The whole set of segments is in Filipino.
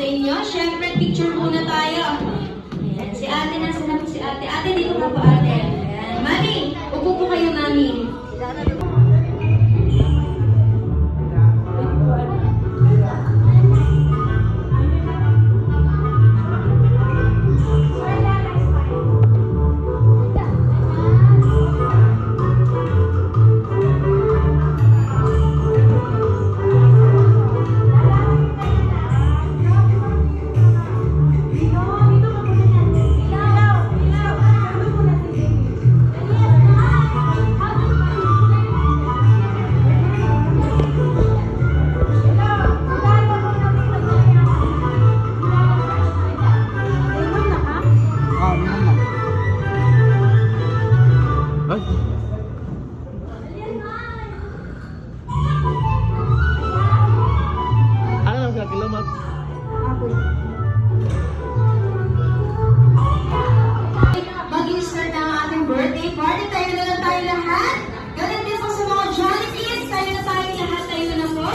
inyo. Siyempre, picture muna tayo. Ayan, si ate, nasa na po si ate? Ate, dito ka po ate. Ayan, mami, upo po kayo mami. Mag-start na ang ating birthday party. Tayo na lang tayo lahat. Ganun din po sa mga Jolly Kids. Tayo na tayo lahat. Tayo na po.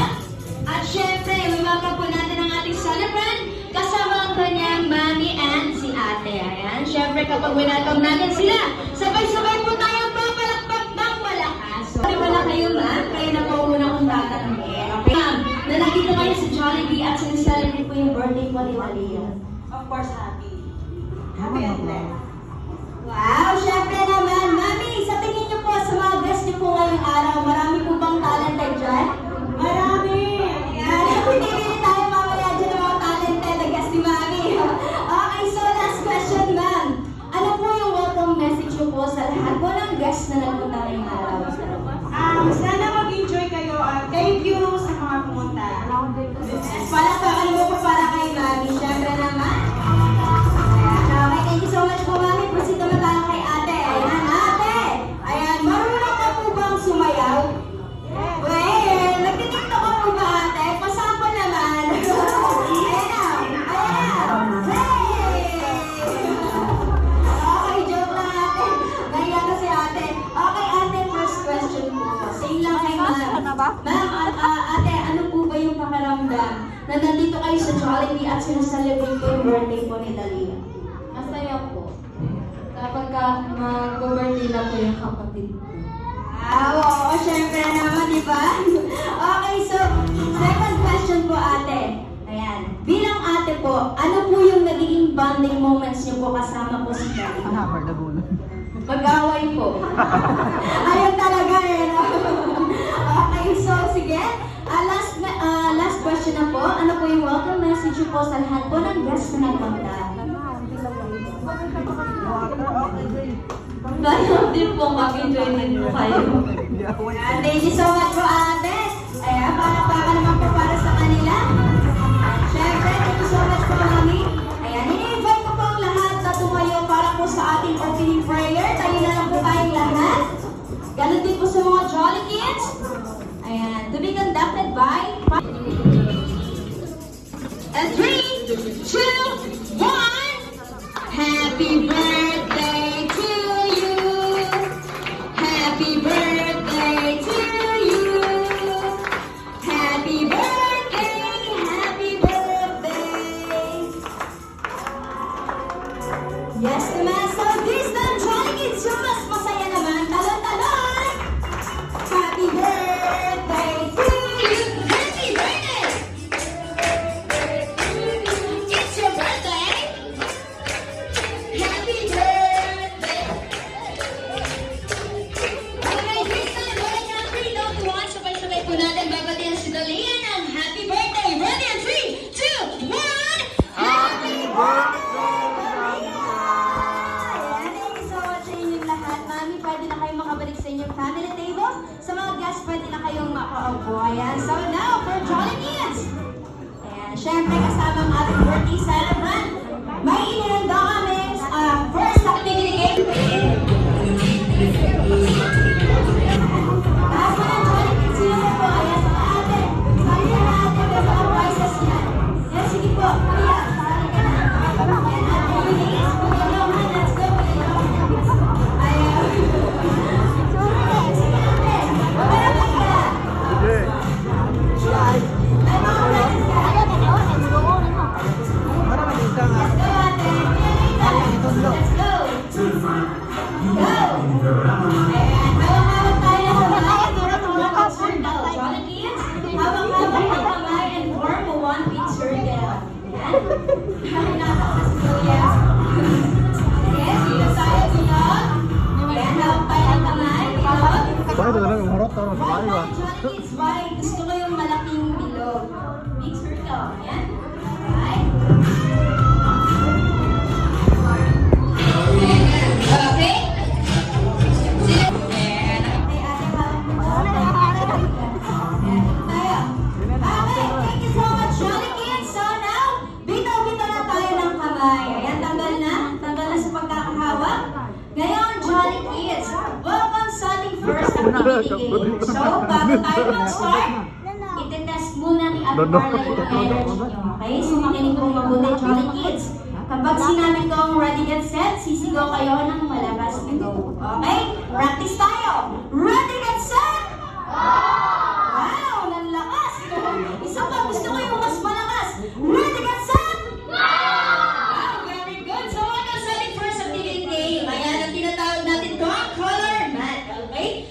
At syempre, welcome po natin ang ating celebrant. Kasama ang kanyang mami and si ate. Ayan. Syempre, kapag welcome natin sila, sabay-sabay po tayong papalakpak ng malakas. So, wala kayo ma'am. Kayo na po muna kung tatanungin. Okay ma'am, na nakita kayo sa Jollibee at sineselebrate po yung birthday po ni Malia. Of course, happy. Happy and blessed. Wow! Syempre naman, mami, sa tingin niyo po sa mga guest niyo po ngayong araw, marami po bang talented dyan? Marami! Yan, pipili tayo mamaya dyan ng mga talented na guest ni mami. Okay, so last question, ma'am. Ano po yung welcome message niyo po sa lahat po ng guest na nagpunta ngayong araw? Sana mag-enjoy kayo. Thank you sa mga pumunta. Palakpakan mo po para kay mami. Syempre naman. Okay, thank you so much po, mami. Proceed naman tayo kay ate. Ayan, ate. Ayan, marunong ka po bang sumayaw? Well, nagtitiktok ka po ba, ate? Pasako naman. Ayan na. Ayan. Hey! Okay, joke lang, ate. Nahiya na si ate. Okay, ate, first question po. Same lang kay ma'am. Ma'am, ate, ano po ba yung pakiramdam na nandito kayo sa Jollibee at sinaselebrate ko yung birthday po ni Dalia? Masaya po. Kapag mag-birthday na po yung kapatid ko. Oo, syempre naman, di ba? Okay, so, second question po, ate. Ayan. Bilang ate po, ano po yung nagiging bonding moments niyo po kasama po si Dalia? Mag-away po. Ayun talaga eh. No? Okay, so, sige. Last question na po. Ano po yung welcome message niyo po sa lahat po ng guests na nagpunta? Dahil din po mag-enjoy din po kayo. Thank you so much po, ate. Ayan, para naman po para sa kanila. Siyempre, thank you so much po, mami. Ayan, ini-invite ko po ang lahat na tumayo para po sa ating opening prayer. Tayo na lang po tayong lahat. Ganun din po sa mga Jolly Kids. Ayan, to be conducted by... And 3, 2, 1. Happy birthday to you. Happy birthday to you. Happy birthday, happy birthday. Yes naman. So this time, Jolly Kids, yung mas masaya naman. Talon-talon. Happy birthday to you. Happy birthday. It's your birthday. Happy birthday. Okay, this time, balik na 3, don't you want? Sabay-sabay po natin babatihan si Dalia ng happy birthday. Ready on 3, 2, 1. Happy birthday, Dalia! Ayan, thank you so much sa inyong lahat. Mami, pwede na kayong makabalik sa inyong family table. Sa mga guests, pwede na kayong makaupo. Ayan, so now, for Jolly Kids. Ayan, syempre kasama ang ating birthday celebrant. May inihanda kami first activity game. Taas mo ng Jolly Kids, sino po? Ayan, sa ate. Sabi na ate, may mga prizes yan. Yan, sige po. Ayan, sali ka na. Ayan, ate, Eunice. Pagyan yung hand, let's go. Ayan. Sige, ate. Mamarapag ka. Ay, mga prizes ka. makikigil. So, bago tayo mag-start, iti-test muna ni Ate Carla yung energy nyo. Okay? So, makinig po mabuti, Jolly Kids. Kapag sinabi kong ready, get set, sisigaw kayo ng malakas na go. Okay? Practice tayo. Ready, get set! Wow! Nanlakas! Isa pa, gusto ko yung mas malakas. Ready, get set! Wow! Very good. So, ano ang selling first sa Piliin Game? Ayan ang tinatawag natin ko, color mat. Okay?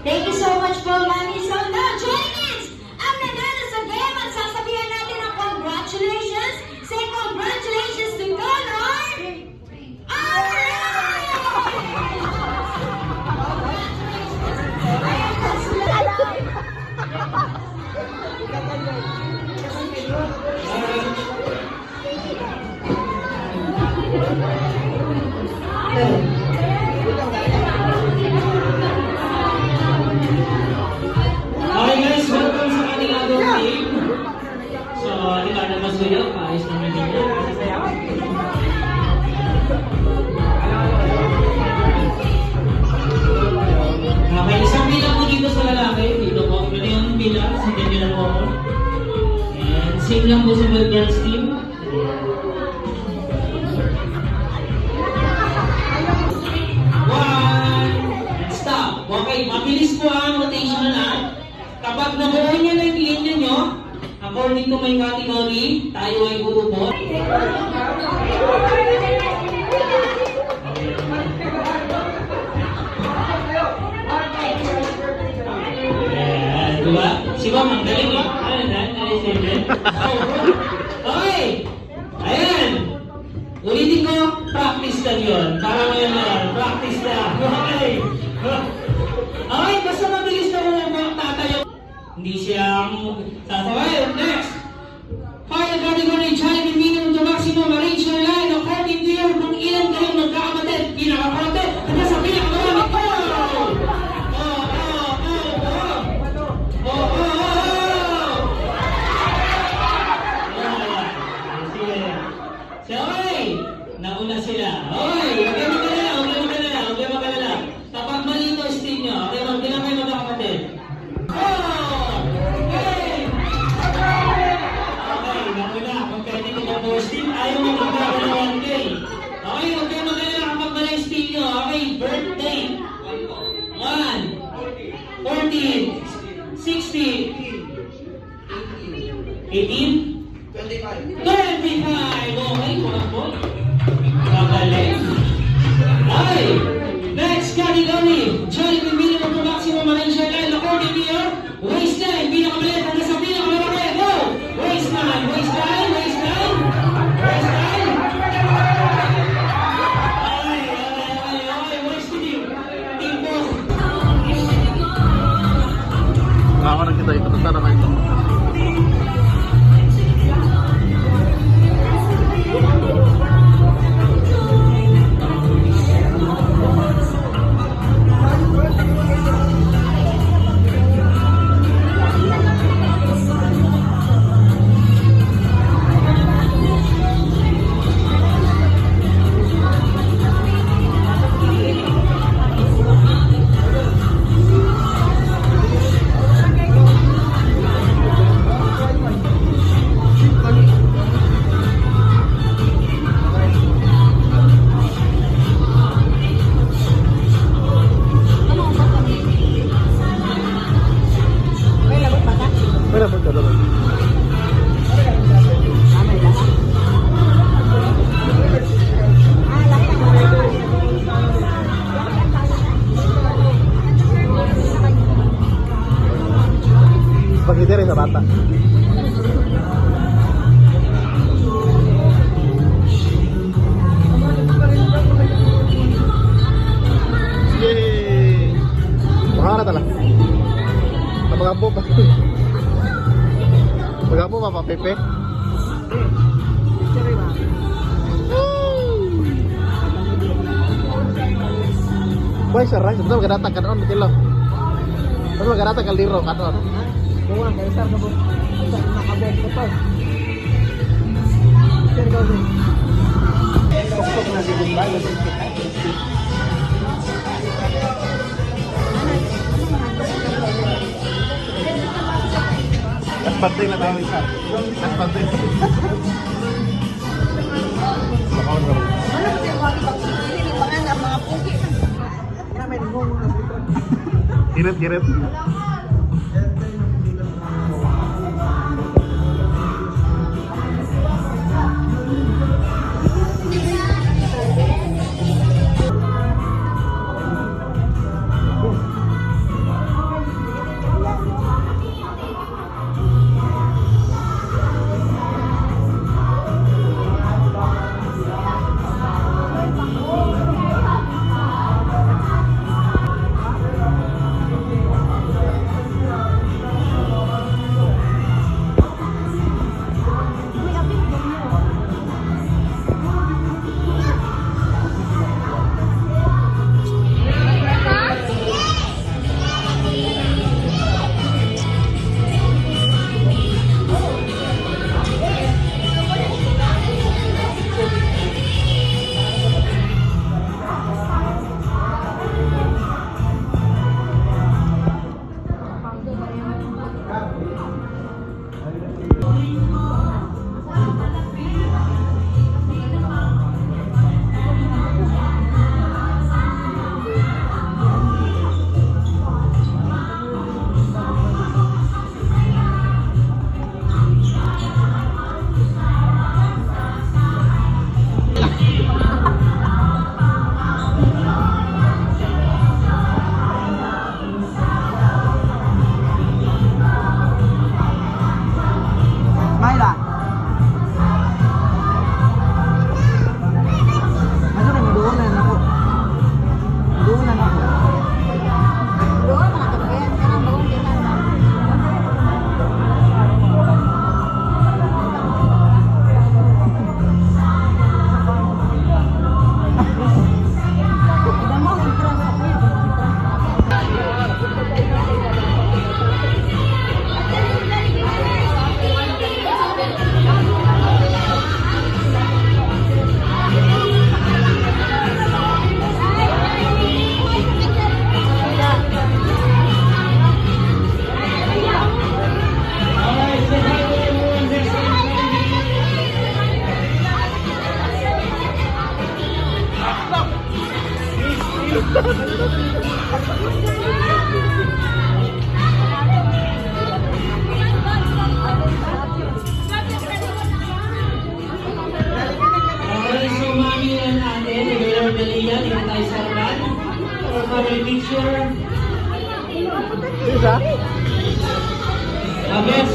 Thank you so much po, Mami. So now, Jolly Kids, ang nanalo sa game at sasabihan natin ang congratulations. Say congratulations to Color! Alright! Okay guys, welcome sa ating adult game. So, di ba na masuyo? Paayos naman din yan. Okay, isang bilang po dito sa lalaki. Dito po, ito yung bilang. Sundan nyo lang po ako. And same lang po sa mga girls team. One, and stop. Okay, mabilis po ang rotation na. Kapag nabuo niya na yung linya nyo, according to my category, tayo ay uupo. Ayan, diba? Si Ma'am, ang galing eh. Okay! Ayan! Ulitin ko, practice lang yun. Para ngayon na yan, practice lang. Okay! Okay, basta mabilis na mo tatayo. Hindi siyang sasaway. Next! Final category, child in minimum to maximum. Arrange your line according to your kung ilan kayo magkakamatid. Pinakakonti. Hanggang sa pinakamarami. So, okay! Nauna sila. Okay! Huwag kayo magalala. Huwag kayo magalala. Huwag kayo magalala. Kapag mali ito, steam nyo. Okay, huwag lang kayo magkakapatid. Okay, nauna. Kung pwede ko na po steam, ayaw mo magkakalawan kayo. Okay, huwag kayo magalala kapag mali yung steam nyo. Okay, birthday. 1, 14, 16, 18, 25. Okay, mga po. Magaling. Okay. Next category. Join the minimum to maximum arrange your line according to your waistline. Pinakamaliit hanggang sa pinakamalaki. Go! Waistline, waistline, waistline. Waistline. Okay. Waistline. Team po. Ako nang kita ito. Tara na ito. Pera po dalawa. Spaghetti rin sa bata. Yay! Mahara talaga. Kapag-apo pa. Kapag-apo pa pa, Pepe. Boy, saray. Sebentar magdatang kanon betul lo. Terus magdatang kaliro kanon. Kuha kay sir ka po. Sa nakabot ko pa. Sir go din. Tok na si Dubai. Bantay na tayo isa. At bantay. Bakaw na. Kirit. Myla. Ano na doon ako? Doon ako. Doon, mga kabayan. Yan ang bagong tingnan. Alright, say hi to everyone that's in Okay, so mami and ate, together with Dalia, dito tayo sa plan. For family picture. Isa? Abes,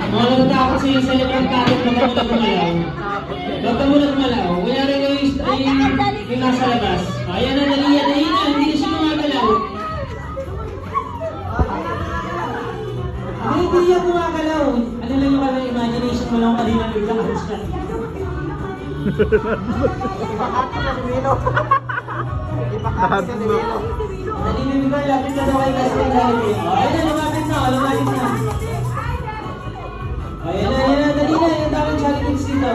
mga nagtakot sa yung celebrant natin na muna gumalaw. Huwag ka muna gumalaw. Kunyari kayo yung nasa labas. Ayan na, Dalia, hindi na siya gumagalaw. Hindi niya gumagalaw. Ano lang yung parang imagination mo lang kanina nagtakot siya. Nalilibig ko, lapit na daw kay Gaston Jollibee. Ayan na, lumapit na. Ayan na, dali na. Yung daming Jollibee dito.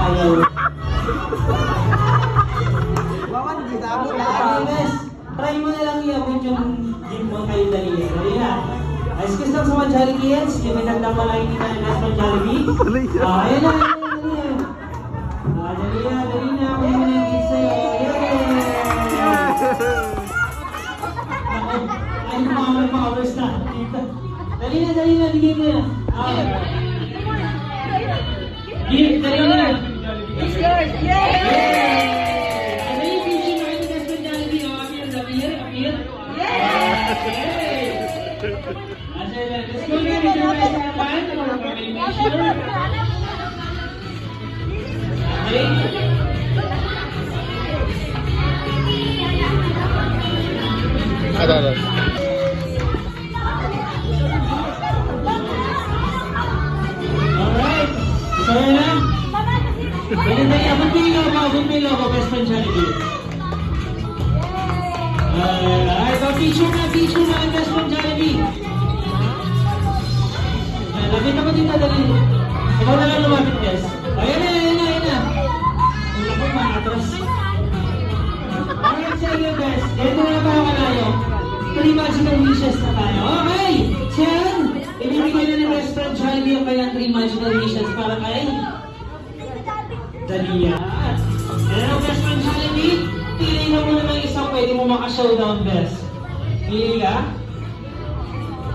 Ayaw. Okay, guys. Try mo na lang iabot yung jeep mo kayo dali. Dali na. Excuse lang sa mga Jollibeeans. Yung may nagdamalain ni Gaston Jollibee. Ayan na. Dali na. Kung mo na yung kids sa'yo. Ay, mga hours na. Dali na. Bigay mo na. Dali na. It's yours. Yay! Ano yung picture mo yung Gaston Jollibee? Appear? Yay! Let's go na. Dito tayo sa pan. Family picture. Okay? Ada. Alright. So yun lang. Pwede tayo. Abot mo yung logo. Best friend Jollibee. Alright. So picture na ang best friend Jollibee. Lapit ako dito. Dali. Ikaw na lang lumapit, guys. Ayan na. Ang lako, maatras. Alright, sa iyo, guys. Dito na ba ako kalayo? 3 magical wishes imaginary wishes para kay Dalia. And ang best friend challenge, pili na muna ng isang pwede mo maka-showdown best. Pili ka?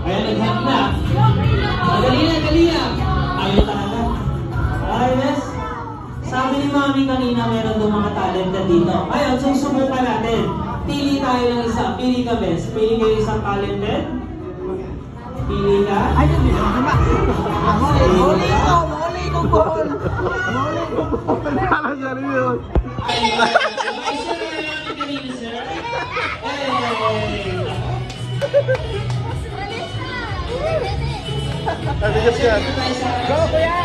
Ayan, nag-hap na. Dali na. Ayaw talaga. Okay, best. Sabi ni Mami kanina, meron daw mga talented dito. Ayun, susubukan natin. Pili tayo ng isa. Pili ka, best. Pili kayo isang talented. Pili ka. Ayun din, diba? Muli ko goal. Kala siya rin yun. Ay, isa na natin kanina, sir. Sabi siya. Go, kuya!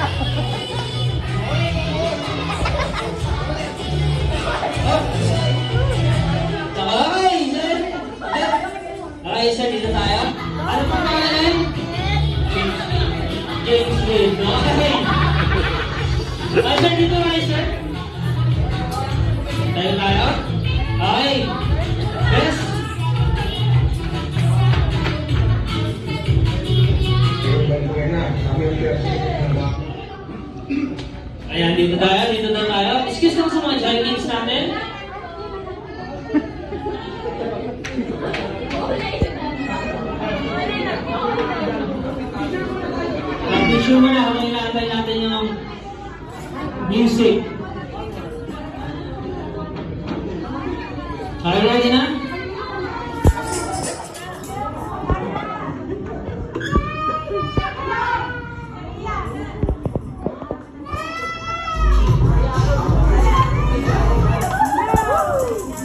Okay, sir. Okay, sir, dito tayo. Ano pang pangalan? James Wade. Okay. Okay, sir, dito tayo, sir. Tayo. Okay. Yes. Ayan, dito tayo. Excuse lang sa mga giants natin. Picture mo na habang inaantay natin yung music. Are you ready na?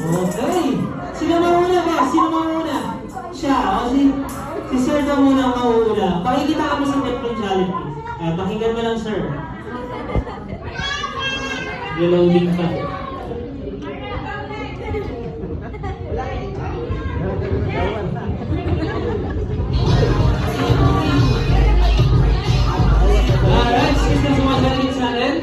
Okay. Sino mauna ba? Siya. O, si Sir daw muna ang mauuna. Pakikita mo sa Netflix challenge. Pakinggan mo lang, sir. Reloading pa. Alright, excuse na sa mga challenge natin.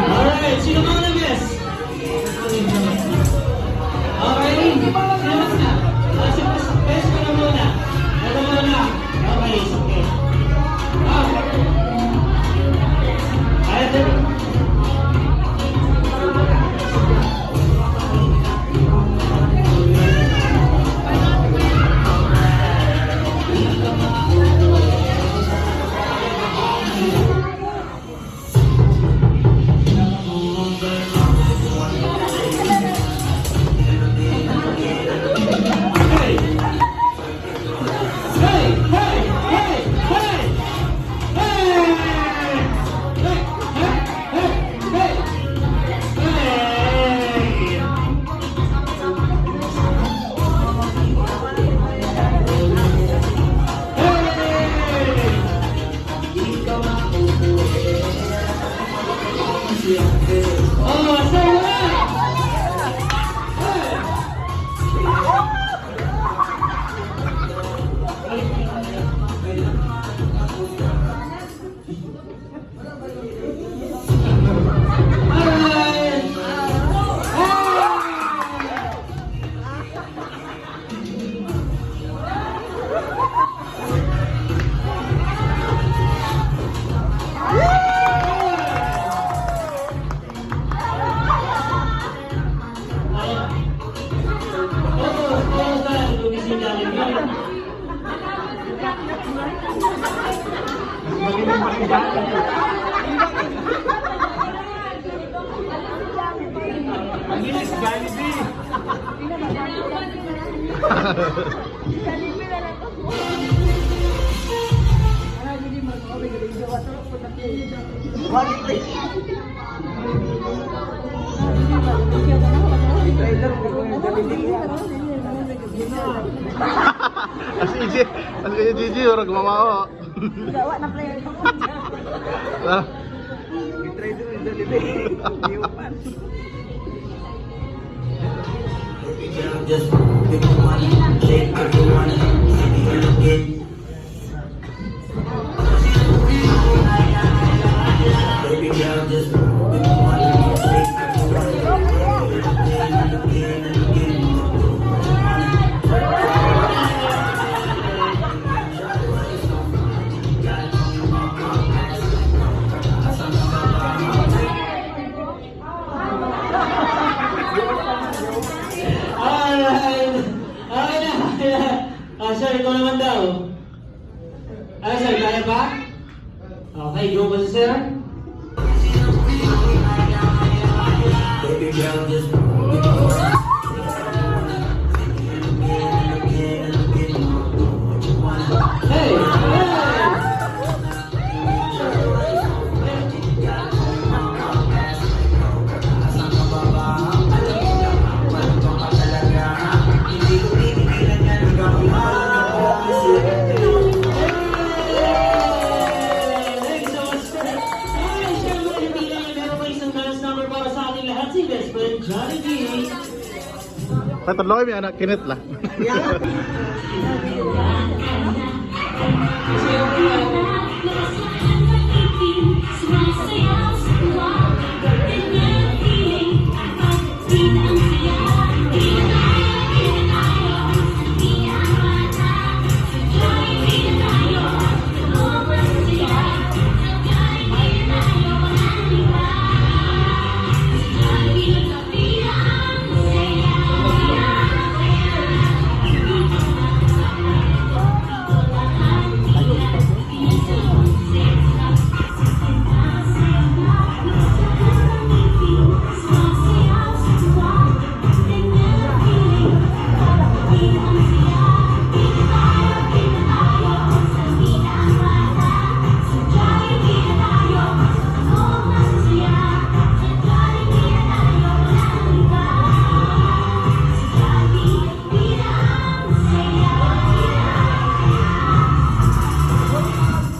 Alright, sino mga na-guess? Okay, sino na? Best ko na muna. Ito muna. Okay, okay. Ayun. Miss Jollibee. As Gigi, orang gumawa. Gawa na player. Ah. Just give me money, take everyone, see me again. Baby girl, just give me money, take everyone, again and again and again. Alright! Okay na! Sir, ikaw naman daw. Sir, kaya pa? Okay, go po sir. Baby girl, just give me money. Hey! Hey! Thank you so much, sir. Ay, syempre, hindi lang yan. Meron pa isang balance number para sa ating lahat, si Best Friend Jollibee. Patulog may anak kinit lah.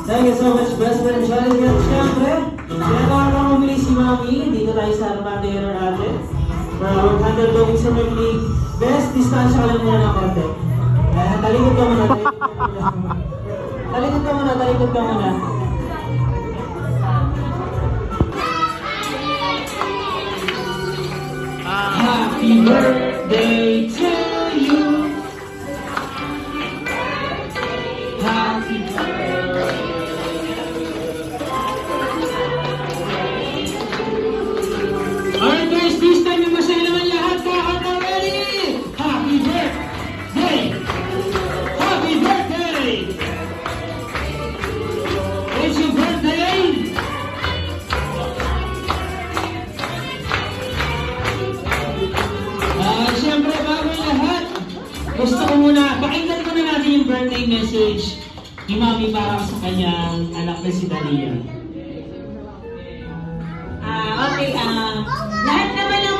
Thank you so much, Best Friend Jollibee. At syempre, kailangan kang umili si Mami. Dito tayo sa Armandero natin. For our candle blowing ceremony. Best, distansya ka lang muna ng konti. Talikod ka muna, talikod ka muna. Talikod ka muna. Happy birthday to you. Happy Alright guys, this time yung masaya naman lahat. Kahit na ready! Happy birthday! Happy birthday! It's your birthday! Siyempre, bago yung lahat, gusto ko muna, pakinggan ko na natin yung birthday message ni Mami para sa kanyang anak na si Dalia. Lahat naman ng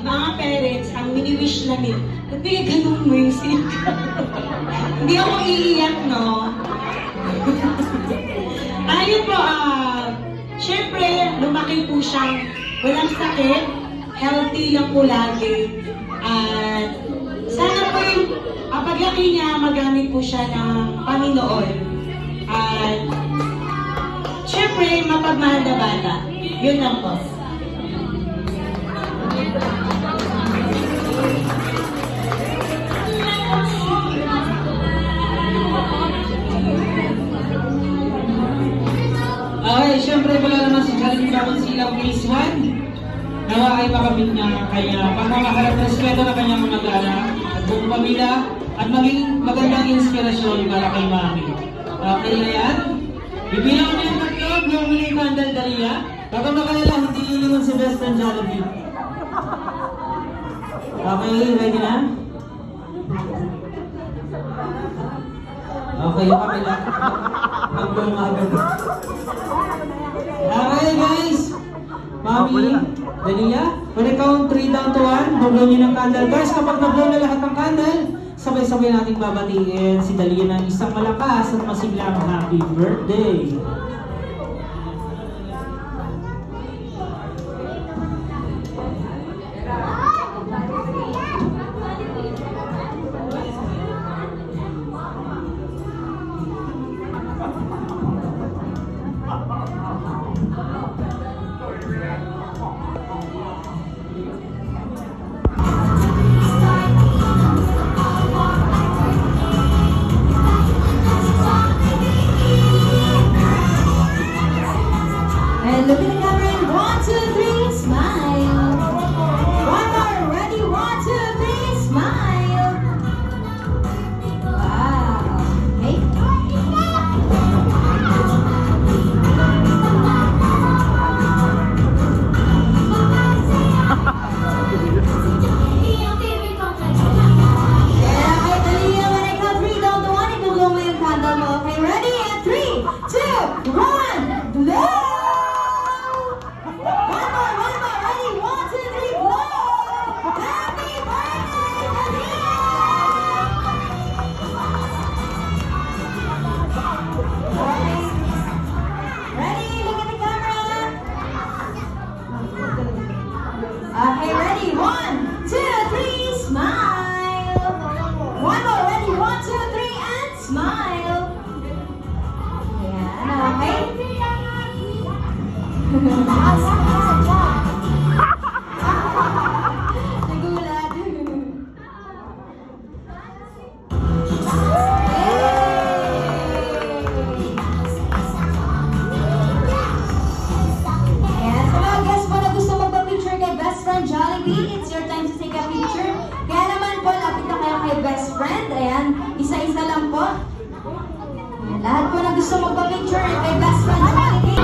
mga parents, ang mini-wish namin, ba't ganun mo yung sika? Hindi ako iiyak, no? Ayun po, syempre, lumaki po siyang walang sakit, healthy lang po lagi. At sana po yung paglaki niya, magamit po siya ng Panginoon. At syempre, mapagmahal na bata. Yun lang po. Okay, syempre wala naman si Jollibee Bawang Silaw Phase 1. Nawa ay makamit niya kaya pagmamahal at respeto na kanyang mga gana at buong pamilya at maging magandang inspirasyon para kay Mami. Okay na yan? Bibilang ko na yung tatlo, yung muli yung candle Dalia. Kapag makalala, hindi lilingon si Best Friend Jollibee. Okay, ready na? Okay, yung kapila. Mag-blow nga agad. Okay, guys. Mami, Dania, when I count 3 down to 1, mag-blow nyo ng candle. Guys, kapag nag-blow na lahat ng candle, sabay-sabay natin babatiin si Dalia ng isang malakas at masiglang happy birthday. And look at the camera and 1, 2, 3, smile. One more, ready? 1, 2, 3, smile. Wow. Okay. Yeah, okay, Dalia, when I count 3 down to 1, ibublow mo yung candle mo. Okay, ready? And 3, 2, 1, blow! One more, ready? 1, 2, 3, blow! Happy birthday, Dalia! Ready? Look at the camera. Okay, ready? 1, 2, 3, smile. One more, ready? 1, 2, 3, and smile. Ayan, okay? Nagulat. Ayan, sa mga guests po na gusto magpa-picture kay best friend Jollibee, it's your time to take a picture. Kaya naman po, lapit na kayo kay best friend. Ayan, isa-isa lang po. Ayan, lahat po na gusto magpa-picture kay best friend Jollibee.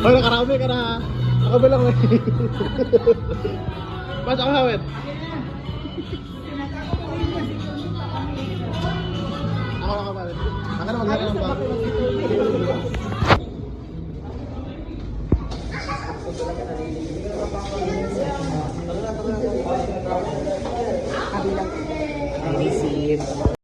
Hoy, nakarami ka na. Ako ba lang eh. Mas ako hawit. Ako hawit. Ako na maghari ng bag.